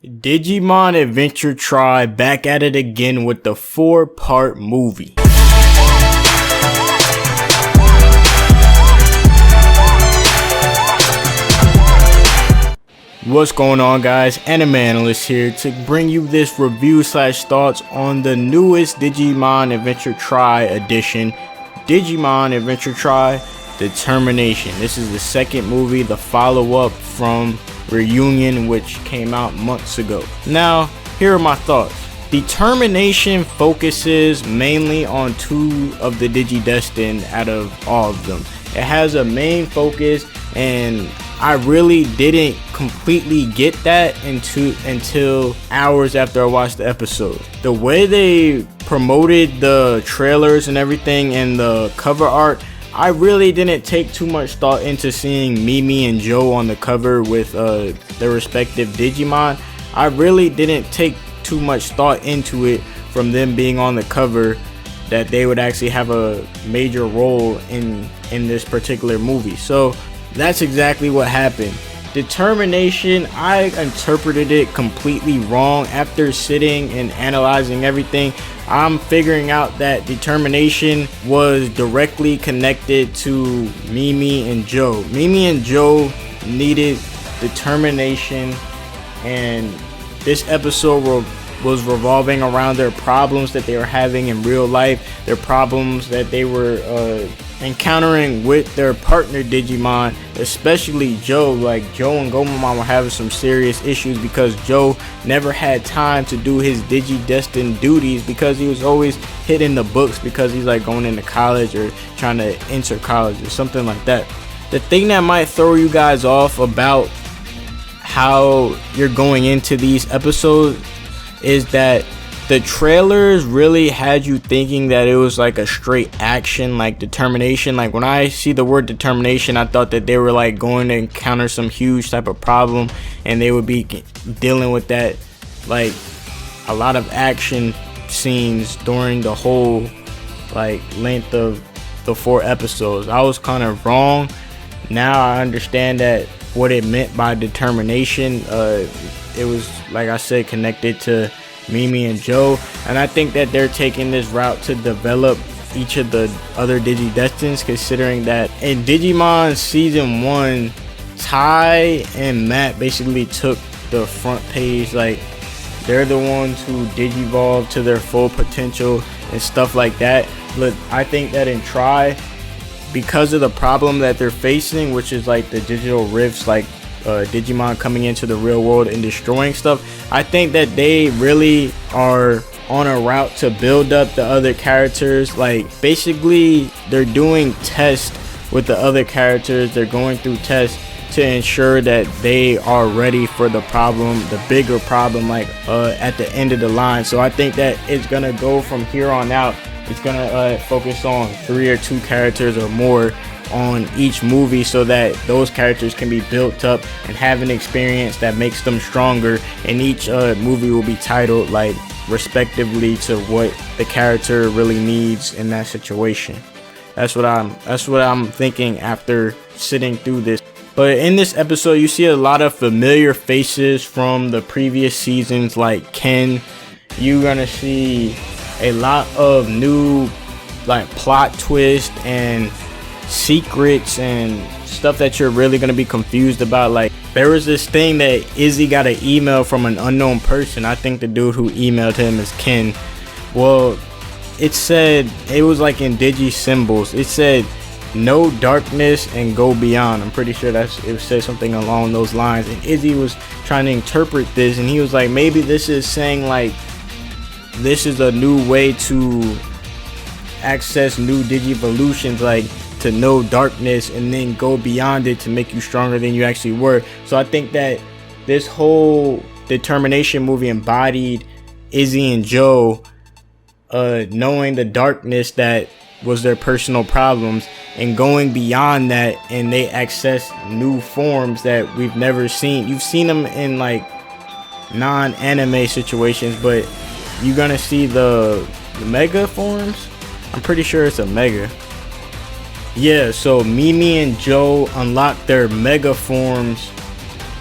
Digimon Adventure Tribe back at it again with the 4-part movie. What's going on, guys? Anime Analyst here to bring you this review / thoughts on the newest Digimon Adventure Tribe edition, Digimon Adventure Tribe Determination. This is the second movie, the follow-up from Reunion, which came out months ago. Now, here are my thoughts. Determination focuses mainly on 2 of the Digidestined out of all of them. It has a main focus, and I really didn't completely get that until hours after I watched the episode. The way they promoted the trailers and everything and the cover art, I really didn't take too much thought into seeing Mimi and Joe on the cover with their respective Digimon. I really didn't take too much thought into it from them being on the cover that they would actually have a major role in this particular movie. So that's exactly what happened. Determination, I interpreted it completely wrong. After sitting and analyzing everything, I'm figuring out that Determination was directly connected to Mimi and Joe. Mimi and Joe needed determination, and this episode was revolving around their problems that they were having in real life, their problems that they were encountering with their partner Digimon, especially Joe. Like, Joe and Gomamon were having some serious issues because Joe never had time to do his Digidestined duties because he was always hitting the books because he's like going into college or trying to enter college or something like that. The thing that might throw you guys off about how you're going into these episodes is that the trailers really had you thinking that it was like a straight action, like determination. Like, when I see the word determination, I thought that they were like going to encounter some huge type of problem and they would be dealing with that, like a lot of action scenes during the whole like length of the 4 episodes. I was kind of wrong. Now I understand that what it meant by determination. It was, like I said, connected to Mimi and Joe, and I think that they're taking this route to develop each of the other Digidestins, considering that in Digimon Season 1, Tai and Matt basically took the front page. Like, they're the ones who Digivolve to their full potential and stuff like that. But I think that in Tri, because of the problem that they're facing, which is like the digital rifts, like Digimon coming into the real world and destroying stuff, I think that they really are on a route to build up the other characters. Like, basically they're doing tests with the other characters. They're going through tests to ensure that they are ready for the problem, the bigger problem, like at the end of the line. So I think that it's gonna go from here on out. It's gonna focus on 3 or 2 characters or more on each movie, so that those characters can be built up and have an experience that makes them stronger, and each movie will be titled like respectively to what the character really needs in that situation. That's what I'm thinking after sitting through this. But in this episode, you see a lot of familiar faces from the previous seasons, like Ken. You're gonna see a lot of new like plot twists and secrets and stuff that you're really gonna be confused about. Like, there was this thing that Izzy got an email from an unknown person. I think the dude who emailed him is Ken. Well, it said, it was like in Digi symbols, it said no darkness and go beyond. I'm pretty sure it said something along those lines, and Izzy was trying to interpret this, and he was like, maybe this is saying like this is a new way to access new Digivolutions, like to know darkness and then go beyond it to make you stronger than you actually were. So I think that this whole Determination movie embodied Izzy and Joe knowing the darkness that was their personal problems and going beyond that, and they access new forms that we've never seen. You've seen them in like non-anime situations, but you're gonna see the mega forms. I'm pretty sure it's a mega. Yeah, so Mimi and Joe unlock their mega forms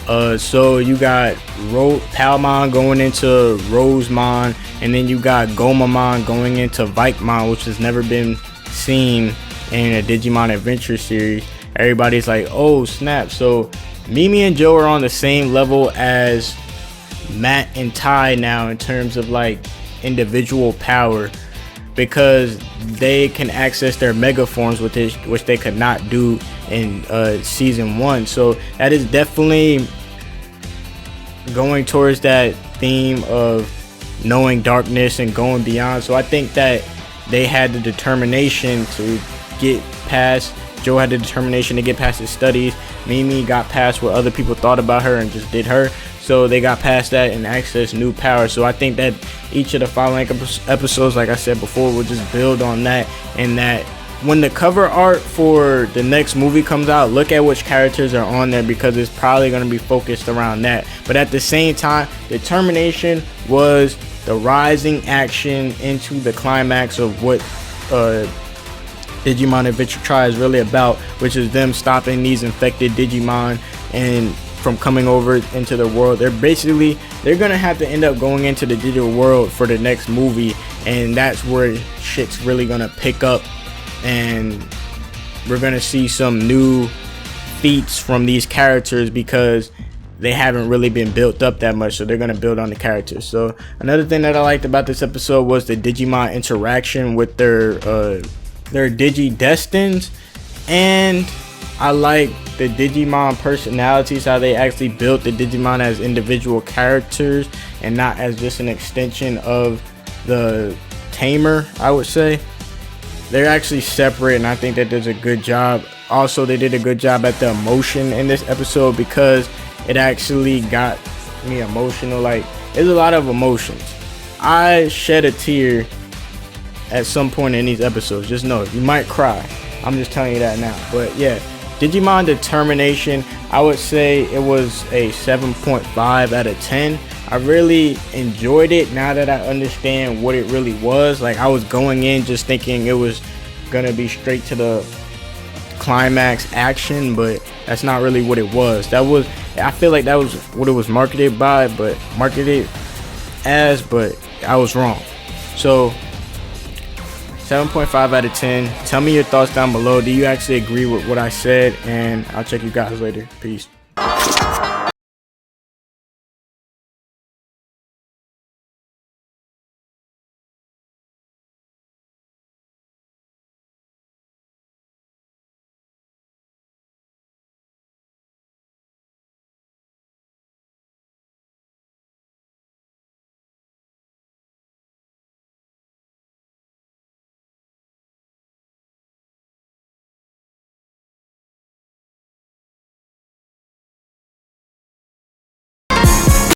So you got Palmon going into Rosemon, and then you got Gomamon going into Vikemon, which has never been seen in a Digimon Adventure series. Everybody's like, oh snap. So Mimi and Joe are on the same level as Matt and Ty now in terms of like individual power, because they can access their mega forms with this, which they could not do in season 1. So that is definitely going towards that theme of knowing darkness and going beyond. So I think that they had the determination to get past. Joe had the determination to get past his studies. Mimi got past what other people thought about her and just did her. So they got past that and accessed new power. So I think that each of the following episodes, like I said before, will just build on that. And that when the cover art for the next movie comes out, look at which characters are on there, because it's probably going to be focused around that. But at the same time, determination was the rising action into the climax of what Digimon Adventure Tri is really about, which is them stopping these infected Digimon and from coming over into the world. They're gonna have to end up going into the digital world for the next movie, and that's where shit's really gonna pick up, and we're gonna see some new feats from these characters because they haven't really been built up that much. So they're gonna build on the characters. So another thing that I liked about this episode was the Digimon interaction with their Digidestins, and I like the Digimon personalities, how they actually built the Digimon as individual characters and not as just an extension of the tamer. I would say they're actually separate, and I think that does a good job. Also, they did a good job at the emotion in this episode, because it actually got me emotional. Like, there's a lot of emotions. I shed a tear at some point in these episodes. Just know you might cry. I'm just telling you that now. But yeah, Digimon Determination, I would say it was a 7.5 out of 10. I really enjoyed it now that I understand what it really was. Like, I was going in just thinking it was gonna be straight to the climax action, but that's not really what it was. I feel like that was what it was marketed as, but I was wrong. So 7.5 out of 10. Tell me your thoughts down below. Do you actually agree with what I said? And I'll check you guys later. Peace.